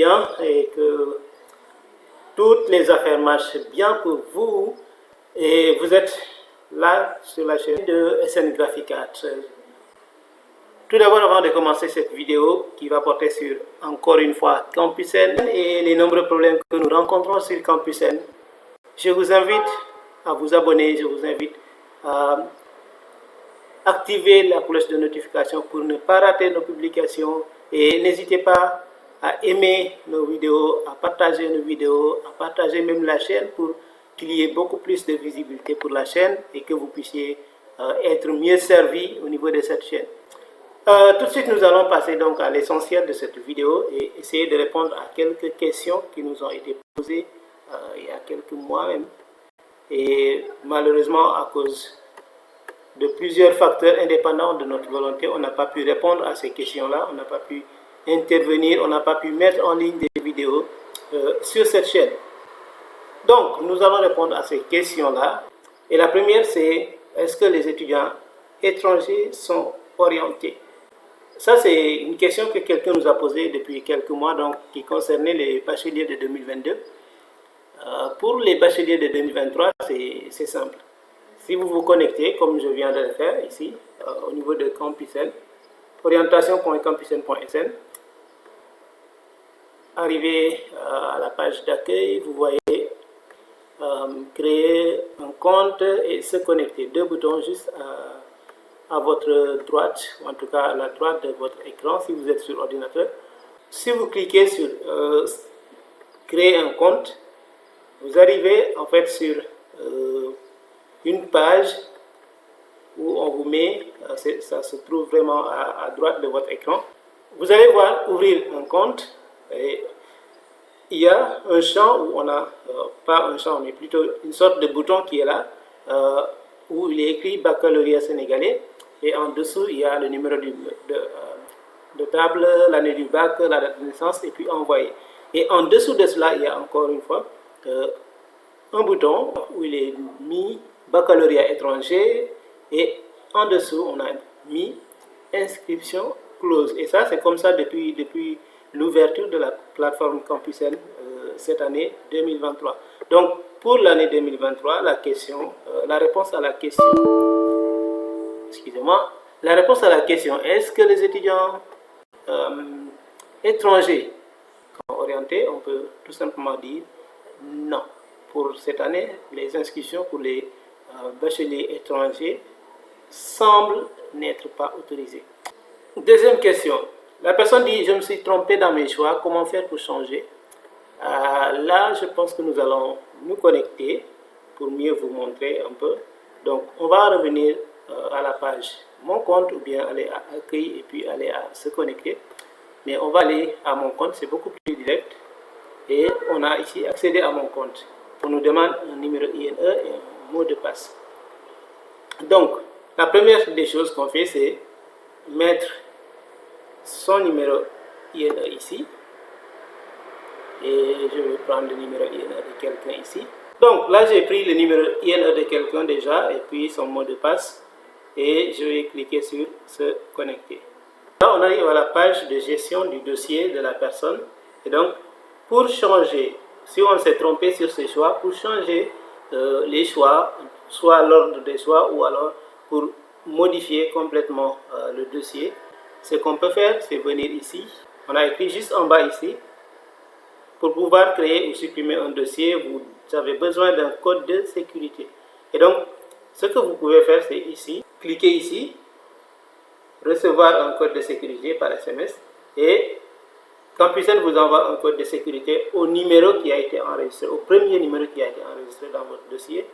bien et que toutes les affaires marchent bien pour vous. Et vous êtes là sur la chaîne de SN Graphica 13. Tout d'abord, avant de commencer cette vidéo qui va porter sur, encore une fois, Campus N et les nombreux problèmes que nous rencontrons sur Campus N, je vous invite à vous abonner, je vous invite à activer la cloche de notification pour ne pas rater nos publications et n'hésitez pas à aimer nos vidéos, à partager nos vidéos, à partager même la chaîne pour qu'il y ait beaucoup plus de visibilité pour la chaîne et que vous puissiez être mieux servi au niveau de cette chaîne. Tout de suite, nous allons passer donc à l'essentiel de cette vidéo et essayer de répondre à quelques questions qui nous ont été posées il y a quelques mois même. Et malheureusement, à cause de plusieurs facteurs indépendants de notre volonté, on n'a pas pu répondre à ces questions-là, on n'a pas pu intervenir, on n'a pas pu mettre en ligne des vidéos sur cette chaîne. Donc, nous allons répondre à ces questions-là. Et la première, c'est est-ce que les étudiants étrangers sont orientés? Ça, c'est une question que quelqu'un nous a posée depuis quelques mois, donc qui concernait les bacheliers de 2022. Pour les bacheliers de 2023, c'est simple. Si vous vous connectez, comme je viens de le faire ici, au niveau de Campus N, orientation.campusn.sn, arrivez à la page d'accueil, vous voyez créer un compte et se connecter. Deux boutons juste à votre droite, ou en tout cas à la droite de votre écran si vous êtes sur ordinateur. Si vous cliquez sur créer un compte, vous arrivez en fait sur une page où on vous met, ça se trouve vraiment à droite de votre écran. Vous allez voir ouvrir un compte et il y a un champ où on a, pas un champ mais plutôt une sorte de bouton qui est là où il est écrit baccalauréat sénégalais et en dessous il y a le numéro de table, l'année du bac, la date de naissance et puis envoyer. Et en dessous de cela il y a encore une fois un bouton où il est mis baccalauréat étranger et en dessous on a mis inscription close. Et ça c'est comme ça depuis l'ouverture de la plateforme Campus N cette année 2023. Donc pour l'année 2023, la réponse à la question, excusez-moi, la réponse à la question est-ce que les étudiants étrangers sont orientés? On peut tout simplement dire non. Pour cette année, les inscriptions pour les bacheliers étrangers semblent n'être pas autorisées. Deuxième question. La personne dit, je me suis trompé dans mes choix, comment faire pour changer? Là, je pense que nous allons nous connecter pour mieux vous montrer un peu. Donc, on va revenir à la page Mon compte ou bien aller à Accueil et puis aller à Se connecter. Mais on va aller à Mon compte, c'est beaucoup plus direct. Et on a ici accédé à Mon compte. On nous demande un numéro INE et un mot de passe. Donc, la première des choses qu'on fait, c'est mettre son numéro INE ici. Et je vais prendre le numéro INE de quelqu'un ici. Donc là, j'ai pris le numéro INE de quelqu'un déjà et puis son mot de passe. Et je vais cliquer sur Se connecter. Là, on arrive à la page de gestion du dossier de la personne. Et donc, pour changer, si on s'est trompé sur ces choix, pour changer les choix, soit l'ordre des choix ou alors pour modifier complètement le dossier, ce qu'on peut faire, c'est venir ici. On a écrit juste en bas ici. Pour pouvoir créer ou supprimer un dossier, vous avez besoin d'un code de sécurité. Et donc, ce que vous pouvez faire, c'est ici. Cliquez ici. Recevoir un code de sécurité par SMS. Et Campus N vous envoie un code de sécurité au numéro qui a été enregistré, au premier numéro qui a été enregistré dans votre dossier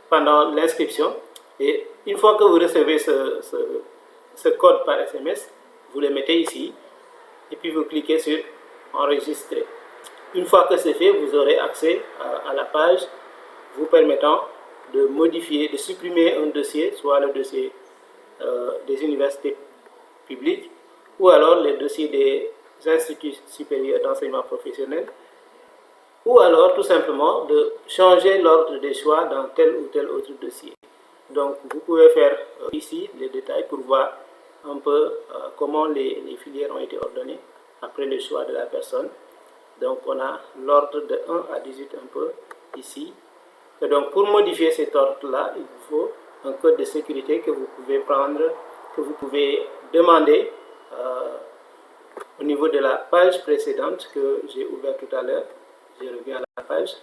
pendant l'inscription. Et une fois que vous recevez ce code par SMS, vous le mettez ici et puis vous cliquez sur Enregistrer. Une fois que c'est fait, vous aurez accès à la page vous permettant de modifier, de supprimer un dossier, soit le dossier des universités publiques ou alors les dossiers des instituts supérieurs d'enseignement professionnel ou alors tout simplement de changer l'ordre des choix dans tel ou tel autre dossier. Donc vous pouvez faire ici les détails pour voir un peu comment les filières ont été ordonnées. après le choix de la personne. Donc on a l'ordre de 1 à 18 un peu ici. Et donc pour modifier cet ordre-là, il vous faut un code de sécurité que vous pouvez prendre, que vous pouvez demander au niveau de la page précédente que j'ai ouverte tout à l'heure. Je reviens à la page.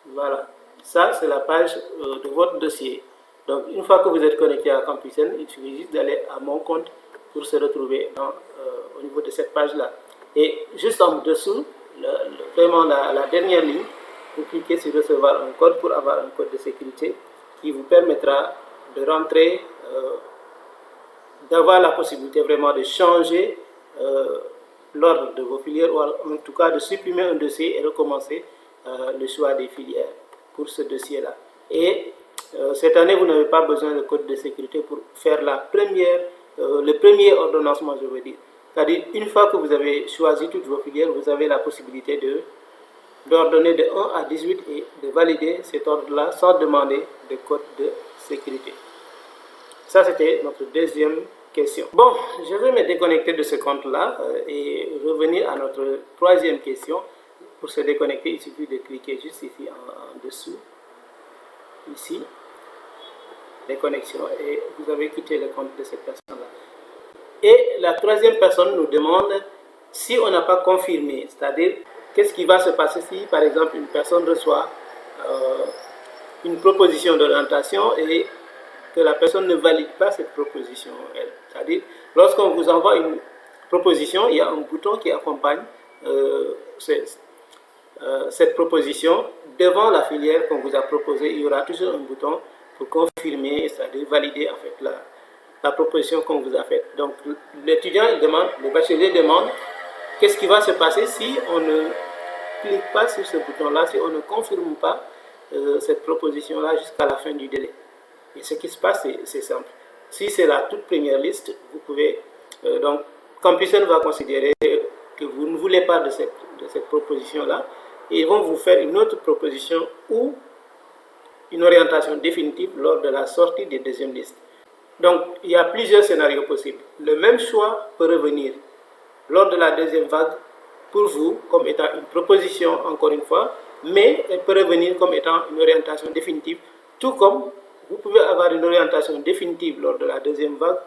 Voilà, ça c'est la page de votre dossier. Donc une fois que vous êtes connecté à Campusen, il suffit juste d'aller à mon compte pour se retrouver au niveau de cette page-là. Et juste en dessous, vraiment la dernière ligne, vous cliquez sur recevoir un code pour avoir un code de sécurité qui vous permettra de rentrer, d'avoir la possibilité vraiment de changer l'ordre de vos filières, ou en tout cas de supprimer un dossier et recommencer le choix des filières pour ce dossier-là. Et cette année, vous n'avez pas besoin de code de sécurité pour faire le premier ordonnancement, je veux dire. C'est-à-dire, une fois que vous avez choisi toutes vos filières, vous avez la possibilité d'ordonner de 1 à 18 et de valider cet ordre-là sans demander de code de sécurité. Ça, c'était notre deuxième question. Bon, je vais me déconnecter de ce compte-là et revenir à notre troisième question. Pour se déconnecter, il suffit de cliquer juste ici en dessous, ici, déconnexion, et vous avez quitté le compte de cette personne-là. Et la troisième personne nous demande si on n'a pas confirmé, c'est-à-dire qu'est-ce qui va se passer si, par exemple, une personne reçoit une proposition d'orientation et que la personne ne valide pas cette proposition. C'est-à-dire, lorsqu'on vous envoie une proposition, il y a un bouton qui accompagne cette proposition. Devant la filière qu'on vous a proposée, il y aura toujours un bouton pour confirmer, c'est-à-dire valider en fait la proposition qu'on vous a faite. Donc l'étudiant demande, le bachelier demande, qu'est-ce qui va se passer si on ne clique pas sur ce bouton-là, si on ne confirme pas cette proposition-là jusqu'à la fin du délai. Et ce qui se passe, c'est simple. Si c'est la toute première liste, vous pouvez... donc, Campusen va considérer que vous ne voulez pas de cette proposition-là, et ils vont vous faire une autre proposition ou une orientation définitive lors de la sortie des deuxièmes listes. Donc, il y a plusieurs scénarios possibles. Le même choix peut revenir lors de la deuxième vague pour vous comme étant une proposition, encore une fois, mais elle peut revenir comme étant une orientation définitive, tout comme vous pouvez avoir une orientation définitive lors de la deuxième vague,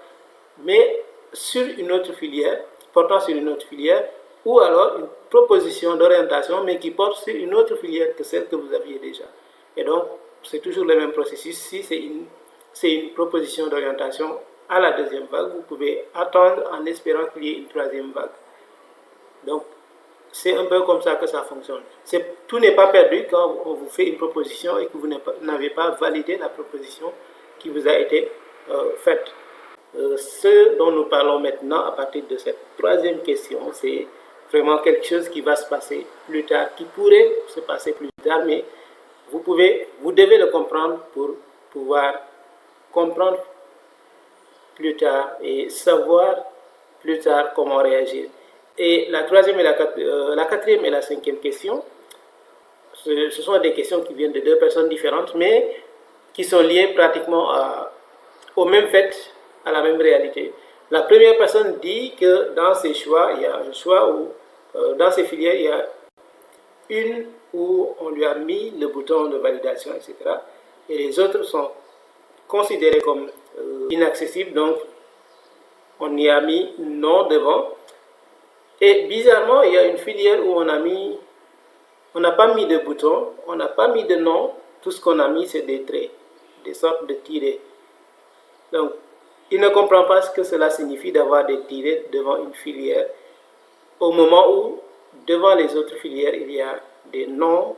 mais sur une autre filière, portant sur une autre filière, ou alors une proposition d'orientation, mais qui porte sur une autre filière que celle que vous aviez déjà. Et donc, c'est toujours le même processus. Si c'est une proposition d'orientation à la deuxième vague, vous pouvez attendre en espérant qu'il y ait une troisième vague. Donc, c'est un peu comme ça que ça fonctionne. Tout n'est pas perdu quand on vous fait une proposition et que vous n'avez pas validé la proposition qui vous a été faite. Ce dont nous parlons maintenant à partir de cette troisième question, c'est vraiment quelque chose qui va se passer plus tard, qui pourrait se passer plus tard, mais vous devez le comprendre pour pouvoir comprendre plus tard et savoir plus tard comment réagir. Et la troisième et la quatrième et la cinquième question, ce sont des questions qui viennent de deux personnes différentes, mais qui sont liées pratiquement au même fait, à la même réalité. La première personne dit que dans ses choix, il y a un choix où, dans ses filières, il y a une où on lui a mis le bouton de validation, etc. Et les autres sont considérés comme inaccessibles, donc on y a mis non devant. Et bizarrement, il y a une filière où on n'a pas mis de bouton, on n'a pas mis de nom, tout ce qu'on a mis c'est des traits, des sortes de tirets. Donc, il ne comprend pas ce que cela signifie d'avoir des tirets devant une filière, au moment où, devant les autres filières, il y a des noms,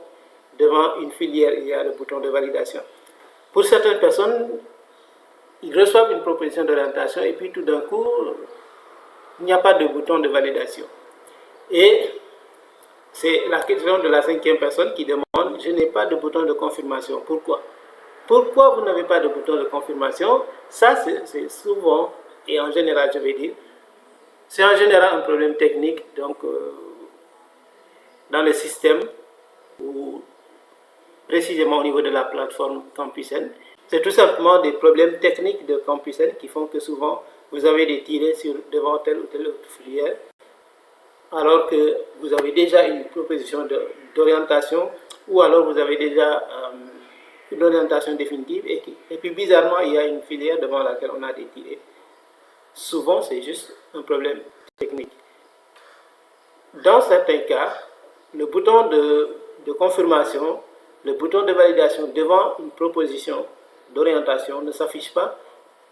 devant une filière, il y a le bouton de validation. Pour certaines personnes, ils reçoivent une proposition d'orientation et puis tout d'un coup, il n'y a pas de bouton de validation. Et c'est la question de la cinquième personne qui demande, je n'ai pas de bouton de confirmation. Pourquoi? Pourquoi vous n'avez pas de bouton de confirmation? Ça, c'est souvent, et en général, je vais dire, c'est en général un problème technique, donc dans le système, ou précisément au niveau de la plateforme Campusen. C'est tout simplement des problèmes techniques de Campusen qui font que souvent, vous avez des tirets devant telle ou telle autre filière, alors que vous avez déjà une proposition d'orientation, ou alors vous avez déjà une orientation définitive, et puis bizarrement, il y a une filière devant laquelle on a des tirets. Souvent, c'est juste un problème technique. Dans certains cas, le bouton de confirmation, le bouton de validation devant une proposition d'orientation ne s'affiche pas.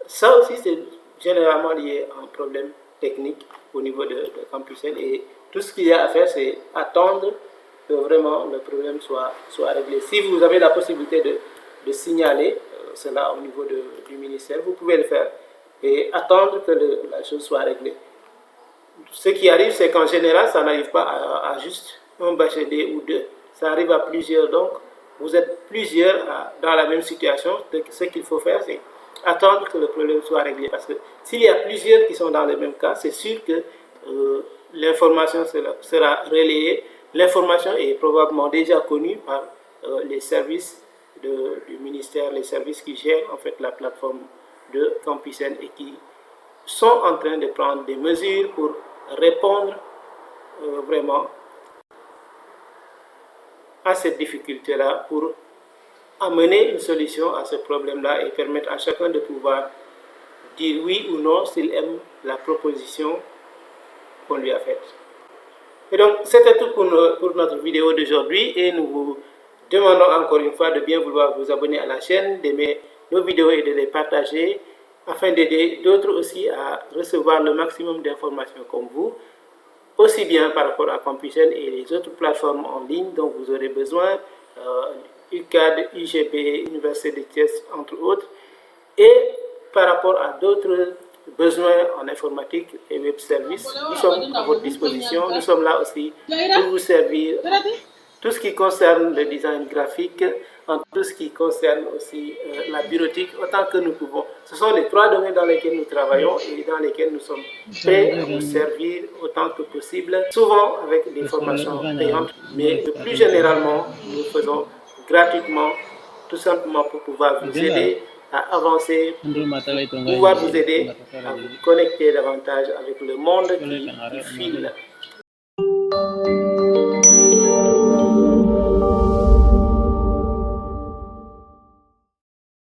Ça aussi, c'est généralement lié à un problème technique au niveau de Campus-N, et tout ce qu'il y a à faire, c'est attendre que vraiment le problème soit réglé. Si vous avez la possibilité de signaler cela au niveau du ministère, vous pouvez le faire et attendre que la chose soit réglée. Ce qui arrive, c'est qu'en général, ça n'arrive pas à juste un bachelier ou deux. Ça arrive à plusieurs. Donc, vous êtes plusieurs dans la même situation. Ce qu'il faut faire, c'est attendre que le problème soit réglé. Parce que s'il y a plusieurs qui sont dans le même cas, c'est sûr que l'information sera relayée. L'information est probablement déjà connue par les services du ministère, les services qui gèrent en fait la plateforme de Campus-N et qui sont en train de prendre des mesures pour répondre vraiment à cette difficulté-là, pour amener une solution à ce problème-là et permettre à chacun de pouvoir dire oui ou non s'il aime la proposition qu'on lui a faite. Et donc, c'était tout pour notre vidéo d'aujourd'hui, et nous vous demandons encore une fois de bien vouloir vous abonner à la chaîne, d'aimer nos vidéos et de les partager, afin d'aider d'autres aussi à recevoir le maximum d'informations comme vous, aussi bien par rapport à Campus-N et les autres plateformes en ligne dont vous aurez besoin, UCAD, UGB, Université de Thiès, entre autres, et par rapport à d'autres besoins en informatique et web services. Nous sommes à votre disposition. Nous sommes là aussi pour vous servir tout ce qui concerne le design graphique, en tout ce qui concerne aussi la bureautique, autant que nous pouvons. Ce sont les trois domaines dans lesquels nous travaillons et dans lesquels nous sommes prêts à vous servir autant que possible, souvent avec des formations payantes, mais plus généralement, nous faisons gratuitement, tout simplement pour pouvoir vous aider à avancer, pouvoir vous aider à vous connecter davantage avec le monde qui file